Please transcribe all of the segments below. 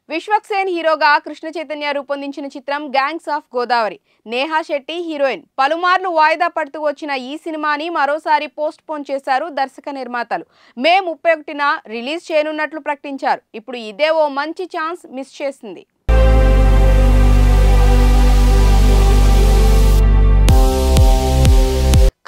విశ్వక్సేన్ హీరోగా కృష్ణ చైతన్య రూపొందించిన చిత్రం gangs of Godavari. Neha Shetty heroine. పలుమార్లు వాయిదా పడుతూ వచ్చిన ఈ సినిమాని మరోసారి పోస్ట్ పోన్ చేశారు దర్శక నిర్మాతలు. మే 31న రిలీజ్ చేయనున్నట్లు ప్రకటించారు. ఇప్పుడు ఇదే ఓ మంచి ఛాన్స్ మిస్ చేసింది.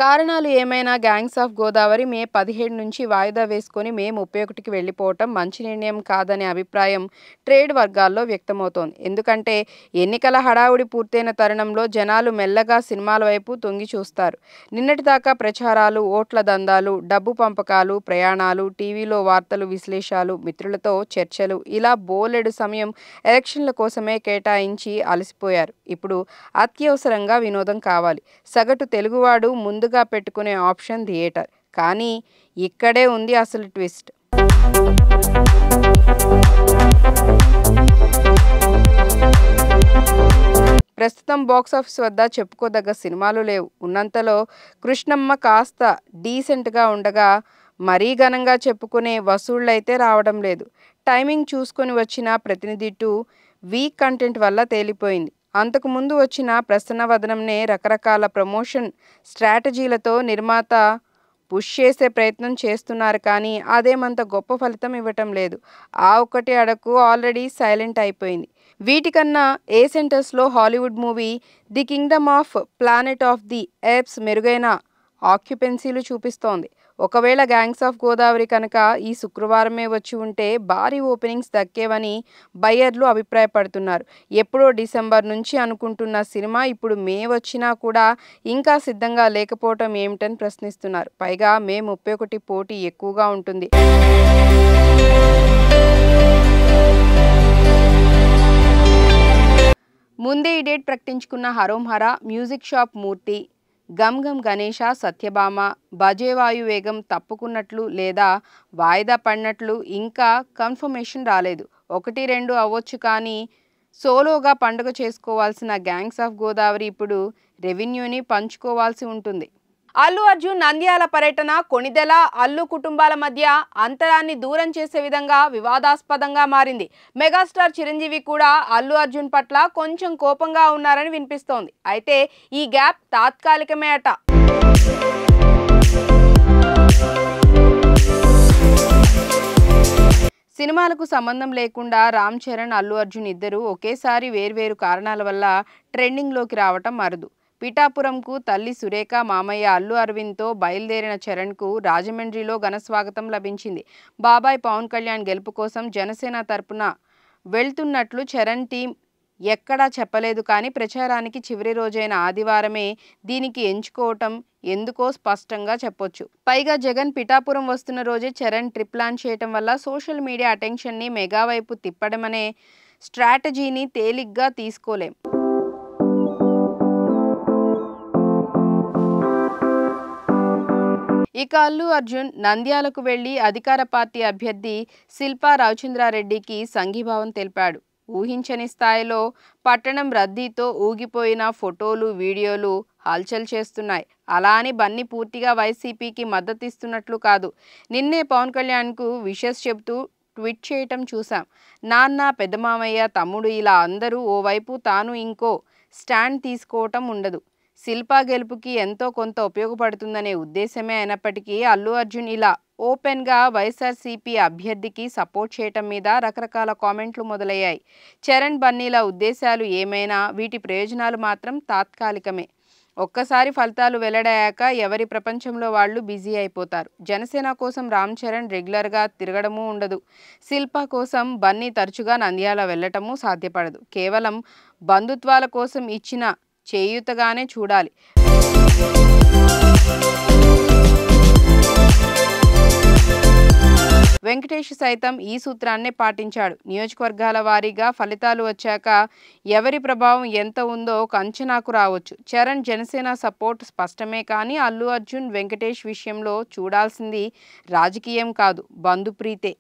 కారణాలు ఏమైనా గ్యాంగ్స్ ఆఫ్ గోదావరి మే 17 నుంచి వాయిదా వేసుకొని మే 31కి వెళ్లిపోవటం మంచి నిర్ణయం కాదనే అభిప్రాయం ట్రేడ్ వర్గాల్లో వ్యక్తమవుతోంది. ఎందుకంటే ఎన్నికల హడావుడి పూర్తయిన తరుణంలో జనాలు మెల్లగా సినిమాల వైపు తొంగి చూస్తారు. నిన్నటిదాకా ప్రచారాలు, ఓట్ల దందాలు, డబ్బు పంపకాలు, ప్రయాణాలు, టీవీలో వార్తలు, విశ్లేషాలు, మిత్రులతో చర్చలు ఇలా బోలెడు సమయం ఎలక్షన్ల కోసమే కేటాయించి అలసిపోయారు. ఇప్పుడు అత్యవసరంగా వినోదం కావాలి. సగటు తెలుగువాడు ముందుగా పెట్టుకునే ఆప్షన్ థియేటర్. కానీ ఇక్కడే ఉంది అసలు ట్విస్ట్. ప్రస్తుతం బాక్సాఫీస్ వద్ద చెప్పుకోదగ్గ సినిమాలు లేవు. ఉన్నంతలో కృష్ణమ్మ కాస్త డీసెంట్గా ఉండగా మరీ ఘనంగా చెప్పుకునే వసూళ్లైతే రావడం లేదు. టైమింగ్ చూసుకొని వచ్చిన ప్రతినిధి 2 వీక్ కంటెంట్ వల్ల తేలిపోయింది. అంతకుముందు వచ్చిన ప్రసన్నవదనంనే రకరకాల ప్రమోషన్ స్ట్రాటజీలతో నిర్మాత పుష్ చేసే ప్రయత్నం చేస్తున్నారు. కానీ అదేమంత గొప్ప ఫలితం ఇవ్వటం లేదు. ఆ ఒక్కటి అడకు ఆల్రెడీ సైలెంట్ అయిపోయింది. వీటికన్నా ఏ సెంటర్స్లో Hollywood movie the kingdom of planet of the apes మెరుగైన ఆక్యుపెన్సీలు చూపిస్తోంది. ఒకవేళ గ్యాంగ్స్ ఆఫ్ గోదావరి కనుక ఈ శుక్రవారమే వచ్చి ఉంటే భారీ ఓపెనింగ్స్ దక్కేవని బయ్యర్లు అభిప్రాయపడుతున్నారు. ఎప్పుడో డిసెంబర్ నుంచి అనుకుంటున్న సినిమా ఇప్పుడు మే వచ్చినా కూడా ఇంకా సిద్ధంగా లేకపోవటం ఏమిటని ప్రశ్నిస్తున్నారు. పైగా మే 31 పోటీ ఎక్కువగా ఉంటుంది. ముందే ఈ డేట్ ప్రకటించుకున్న హరోం హరా, మ్యూజిక్ షాప్ మూర్తి, గమ్ గమ్ గణేష, సత్యభామ, బజేవాయు వేగం తప్పుకున్నట్లు లేదా వాయిదా పడినట్లు ఇంకా కన్ఫర్మేషన్ రాలేదు. 1-2 అవ్వచ్చు. కానీ సోలోగా పండుగ చేసుకోవాల్సిన గ్యాంగ్స్ ఆఫ్ గోదావరి ఇప్పుడు రెవెన్యూని పంచుకోవాల్సి ఉంటుంది. అల్లు అర్జున్ నంద్యాల పర్యటన కొణిదెల, అల్లు కుటుంబాల మధ్య అంతరాన్ని దూరం చేసే విధంగా వివాదాస్పదంగా మారింది. మెగాస్టార్ చిరంజీవి కూడా అల్లు అర్జున్ పట్ల కొంచెం కోపంగా ఉన్నారని వినిపిస్తోంది. అయితే ఈ గ్యాప్ తాత్కాలికమే అట. సినిమాలకు సంబంధం లేకుండా రామ్ చరణ్, అల్లు అర్జున్ ఇద్దరు ఒకేసారి వేర్వేరు కారణాల వల్ల ట్రెండింగ్లోకి రావటం అరుదు. పిఠాపురంకు తల్లి సురేఖ, మామయ్య అల్లు అరవింద్తో బయలుదేరిన చరణ్కు రాజమండ్రిలో ఘనస్వాగతం లభించింది. బాబాయ్ పవన్ కళ్యాణ్ గెలుపు కోసం జనసేన తరపున వెళ్తున్నట్లు చరణ్ టీం ఎక్కడా చెప్పలేదు. కానీ ప్రచారానికి చివరి రోజైన ఆదివారమే దీనికి ఎంచుకోవటం ఎందుకో స్పష్టంగా చెప్పొచ్చు. పైగా జగన్ పిఠాపురం వస్తున్న రోజే చరణ్ ట్రిప్ ప్లాన్ చేయటం వల్ల సోషల్ మీడియా అటెన్షన్ని మెగా వైపు తిప్పడమనే స్ట్రాటజీని తేలిగ్గా తీసుకోలేం. ఇక అల్లు అర్జున్ నంద్యాలకు వెళ్లి అధికార పార్టీ అభ్యర్థి శిల్పా రవిచంద్రారెడ్డికి సంఘీభావం తెలిపాడు. ఊహించని స్థాయిలో పట్టణం రద్దీతో ఊగిపోయిన ఫోటోలు, వీడియోలు హల్చల్ చేస్తున్నాయి. అలా అని బన్నీ పూర్తిగా వైసీపీకి మద్దతిస్తున్నట్లు కాదు. నిన్నే పవన్ కళ్యాణ్కు విషెస్ చెబుతూ ట్వీట్ చేయటం చూశాం. నాన్న, పెద్దమామయ్య, తమ్ముడు ఇలా అందరూ ఓవైపు, తాను ఇంకో స్టాండ్ తీసుకోవటం ఉండదు. శిల్పా గెలుపుకి ఎంతో కొంత ఉపయోగపడుతుందనే ఉద్దేశమే అయినప్పటికీ అల్లు అర్జున్ ఇలా ఓపెన్గా వైఎస్ఆర్సీపీ అభ్యర్థికి సపోర్ట్ చేయటం మీద రకరకాల కామెంట్లు మొదలయ్యాయి. చరణ్, బన్నీల ఉద్దేశాలు ఏమైనా వీటి ప్రయోజనాలు మాత్రం తాత్కాలికమే. ఒక్కసారి ఫలితాలు వెల్లడయ్యాక ఎవరి ప్రపంచంలో వాళ్ళు బిజీ అయిపోతారు. జనసేన కోసం రామ్ చరణ్ రెగ్యులర్గా తిరగడమూ ఉండదు. శిల్పా కోసం బన్నీ తరచుగా నంద్యాల వెళ్లటమూ సాధ్యపడదు. కేవలం బంధుత్వాల కోసం ఇచ్చిన చేయూతగానే చూడాలి. వెంకటేష్ సైతం ఈ సూత్రాన్నే పాటించాడు. నియోజకవర్గాల వారీగా ఫలితాలు వచ్చాక ఎవరి ప్రభావం ఎంత ఉందో ఒక అంచనాకు రావచ్చు. చరణ్ జనసేన సపోర్ట్ స్పష్టమే. కానీ అల్లు అర్జున్, వెంకటేష్ విషయంలో చూడాల్సింది రాజకీయం కాదు, బంధుప్రీతే.